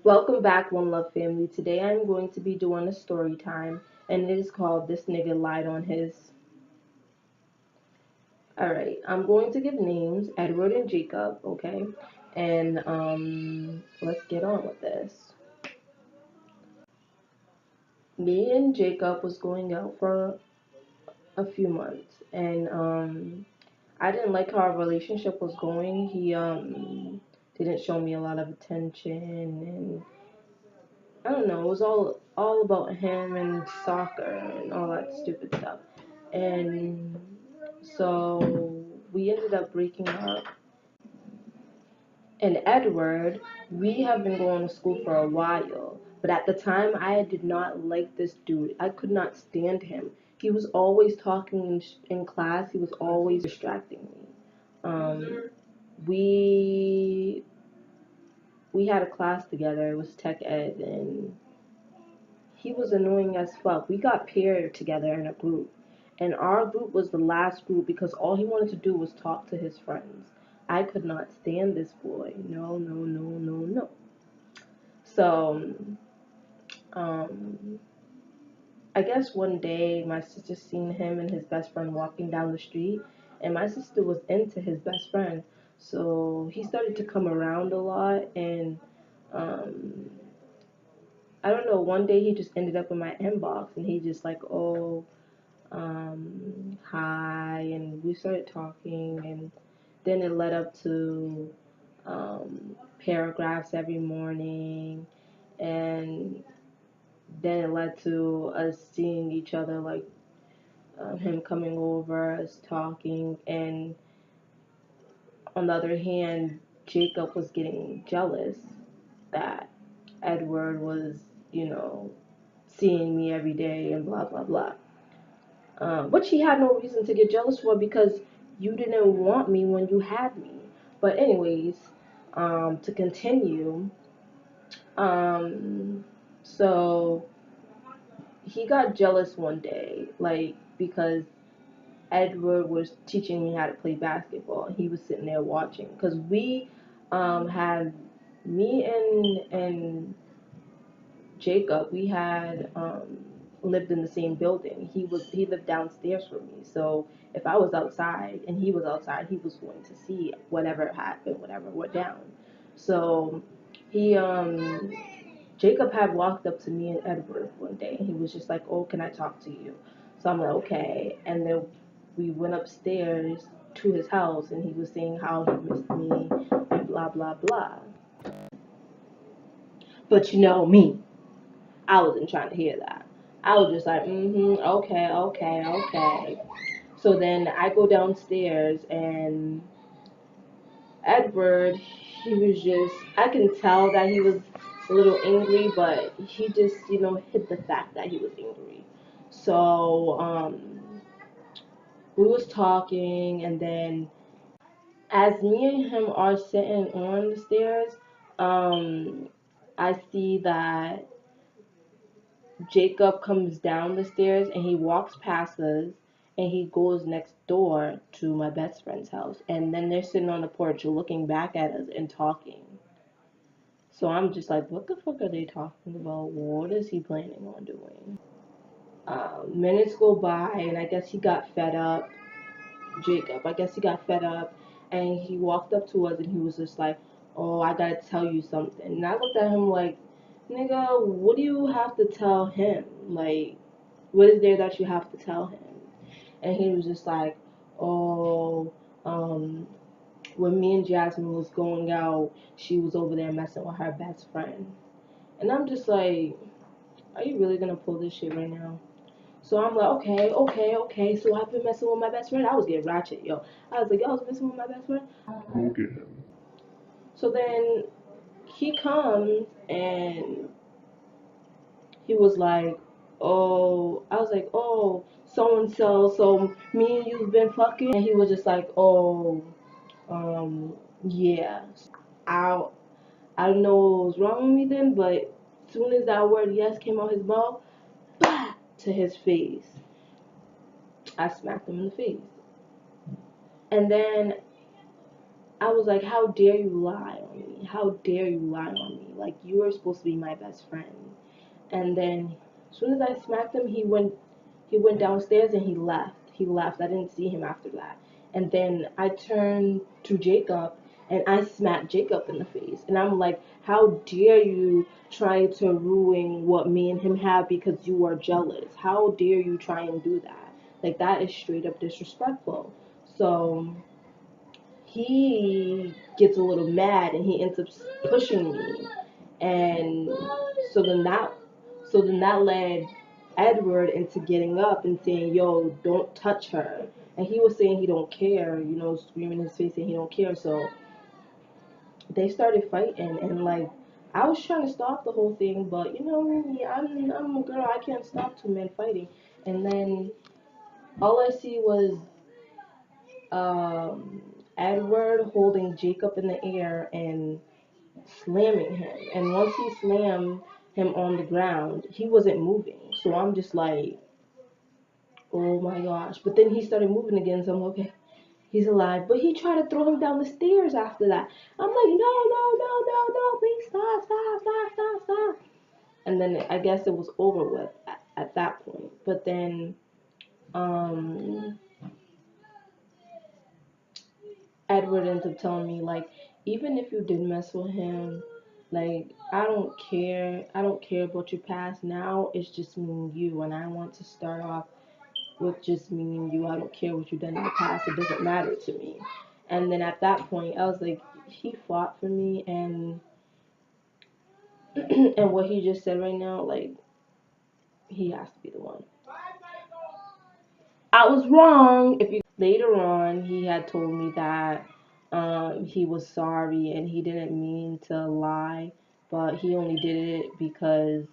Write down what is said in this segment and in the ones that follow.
Welcome back, One Love family. Today I'm going to be doing a story time, and it is called This Nigga Lied on His. Alright, I'm going to give names, Edward and Jacob, okay? And let's get on with this. Me and Jacob was going out for a few months, and I didn't like how our relationship was going. He didn't show me a lot of attention, and I don't know, it was all about him and soccer and all that stupid stuff. And so we ended up breaking up. And Edward, we have been going to school for a while, but at the time I did not like this dude. I could not stand him. He was always talking in class. He was always distracting me. We had a class together. It was tech ed, and he was annoying as fuck. We got paired together in a group, and our group was the last group because all he wanted to do was talk to his friends. I could not stand this boy. No, no, no, no, no. So, um, I guess one day my sister seen him and his best friend walking down the street, and my sister was into his best friend. So he started to come around a lot, and um, I don't know. One day he just ended up in my inbox, and he just like, oh, hi, and we started talking, and then it led up to paragraphs every morning, and then it led to us seeing each other, like him coming over, us talking, and on the other hand, Jacob was getting jealous that Edward was, seeing me every day and blah, blah, blah. Which he had no reason to get jealous for because you didn't want me when you had me. But anyways, to continue, um, so he got jealous one day, like because Edward was teaching me how to play basketball. He was sitting there watching because we had me and Jacob, we had lived in the same building. He lived downstairs from me. So if I was outside and he was outside, he was going to see whatever happened, whatever went down. So he Jacob had walked up to me and Edward one day, and he was just like, "Oh, can I talk to you?" So I'm like, "Okay." And then we went upstairs to his house, and he was saying how he missed me and blah blah blah. But you know me. I wasn't trying to hear that. I was just like, okay, okay, okay. So then I go downstairs and Edward, he was just, I can tell that he was a little angry, but he just, hid the fact that he was angry. So, we was talking, and then as me and him are sitting on the stairs, um, I see that Jacob comes down the stairs and he walks past us and he goes next door to my best friend's house. And then they're sitting on the porch looking back at us and talking. So I'm just like, what the fuck are they talking about? What is he planning on doing? Minutes go by and I guess he got fed up. Jacob, I guess he got fed up and he walked up to us and he was just like, oh, I gotta tell you something. And I looked at him like, nigga, what do you have to tell him? Like, what is there that you have to tell him? And he was just like, oh, when me and Jasmine was going out, she was over there messing with her best friend. And I'm just like, are you really gonna pull this shit right now? So I'm like, okay, okay, okay. So I've been messing with my best friend. I was getting ratchet, yo. I was like, yo, I was messing with my best friend. Go get him. So then he comes and he was like, oh, I was like, oh, so and so, so me and you've been fucking, and he was just like, oh, yeah. I I don't know what was wrong with me then, but as soon as that word yes came out his mouth, bah, to his face, I smacked him in the face, and then I was like, how dare you lie on me? how dare you lie on me? Like, you were supposed to be my best friend. And then as soon as I smacked him, he went downstairs and he left. He left. I didn't see him after that. And then I turned to Jacob and I smacked Jacob in the face. And I'm like, how dare you try to ruin what me and him have because you are jealous? How dare you try and do that? Like, that is straight up disrespectful. So he gets a little mad and he ends up pushing me. And so then that so then that led Edward into getting up and saying, yo, don't touch her. And he was saying he don't care, screaming in his face saying he don't care. So they started fighting, and like, I was trying to stop the whole thing, but me, I'm a girl, I can't stop two men fighting. And then all I see was um Edward holding Jacob in the air and slamming him. And once he slammed him on the ground, he wasn't moving. So I'm just like, oh my gosh. But then he started moving again, so I'm like, okay, he's alive. But he tried to throw him down the stairs after that. I'm like, no, no, no, no, no, please stop, stop, stop, stop, stop. And then I guess it was over with at that point. But then um Edward ends up telling me, like, even if you did mess with him, like, I don't care. I don't care about your past. Now it's just me and you, and I want to start off with just me and you. I don't care what you've done in the past. It doesn't matter to me. And then at that point, I was like, he fought for me, and and what he just said right now, like, he has to be the one. I was wrong. If you later on, he had told me that he was sorry and he didn't mean to lie, but he only did it because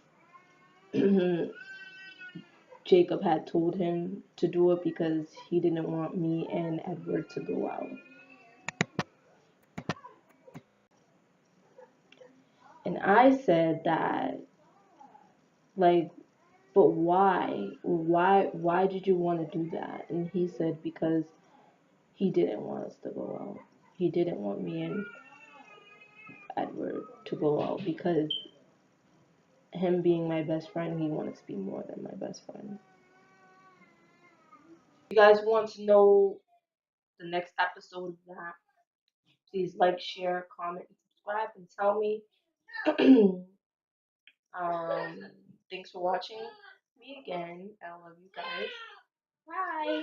Jacob had told him to do it because he didn't want me and Edward to go out. And I said that, like, but why? Why did you want to do that? And he said because he didn't want us to go out. He didn't want me and Edward to go out because him being my best friend, he wanted to be more than my best friend. If you guys want to know the next episode of that, please like, share, comment, and subscribe, and tell me. um, Thanks for watching me again. I love you guys. Bye.